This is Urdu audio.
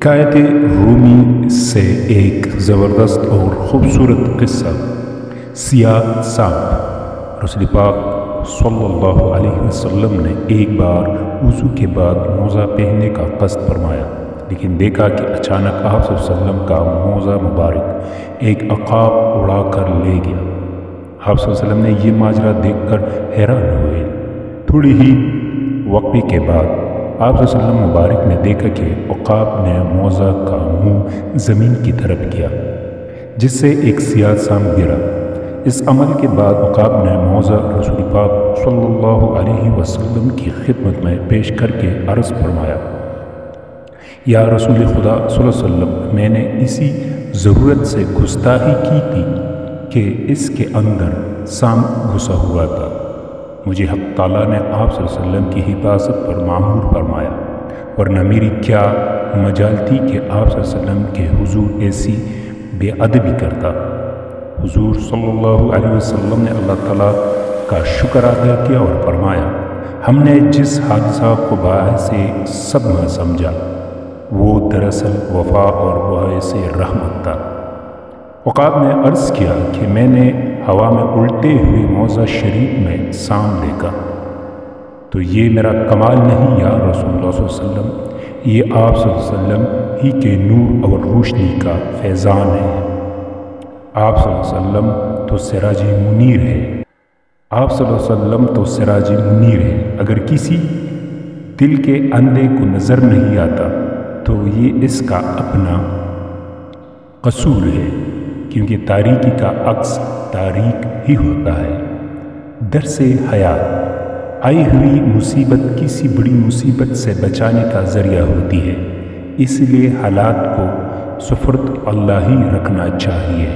حکایت رومی سے ایک زبردست اور خوبصورت قصہ۔ سیاہ سانپ۔ رسول پاک صلی اللہ علیہ وسلم نے ایک بار وضو کے بعد موزہ پہننے کا قصد فرمایا، لیکن دیکھا کہ اچانک آپ صلی اللہ علیہ وسلم کا موزہ مبارک ایک عقاب اڑا کر لے گیا۔ آپ صلی اللہ علیہ وسلم نے یہ ماجرا دیکھ کر حیران ہوئے۔ تھوڑی ہی وقفے کے بعد آپ صلی اللہ علیہ وسلم مبارک نے دیکھا کہ عقاب نے موزہ کا منہ زمین کی طرف کیا، جس سے ایک سیاہ سانپ گرا۔ اس عمل کے بعد عقاب نے موزہ رسول پاک صلی اللہ علیہ وسلم کی خدمت میں پیش کر کے عرض فرمایا، یا رسول خدا صلی اللہ علیہ وسلم، میں نے اسی ضرورت سے گستاخی کی تھی کہ اس کے اندر سانپ گھسا ہوا تھا۔ مجھے حق تعالیٰ نے آپ صلی اللہ علیہ وسلم کی حفاظت پر مأمور فرمایا، ورنہ میری کیا مجال تھی کہ آپ صلی اللہ علیہ وسلم کے حضور ایسی بے ادبی کرتا۔ حضور صلی اللہ علیہ وسلم نے اللہ تعالیٰ کا شکر ادا کیا اور فرمایا، ہم نے جس حادثہ کو باعث صدمہ سمجھا وہ دراصل وفا اور باعث رحمت تھا۔ عقاب نے عرض کیا کہ میں نے ہوا میں الٹے ہوئے موزہ شریف میں سانپ دیکھا، تو یہ میرا کمال نہیں یا رسول اللہ صلی اللہ علیہ وسلم، یہ آپ صلی اللہ علیہ وسلم ہی کے نور اور روشنی کا فیضان ہے۔ آپ صلی اللہ علیہ وسلم تو سراج منیر ہے۔ آپ صلی اللہ علیہ وسلم تو سراج منیر ہے۔ اگر کسی دل کے اندھے کو نظر نہیں آتا تو یہ اس کا اپنا قصور ہے، کیونکہ تاریکی کا عکس تاریک ہی ہوتا ہے۔ درس حیات۔ آئی ہوئی مصیبت کسی بڑی مصیبت سے بچانے کا ذریعہ ہوتی ہے، اس لیے حالات کو سپرد اللہ ہی رکھنا چاہیے۔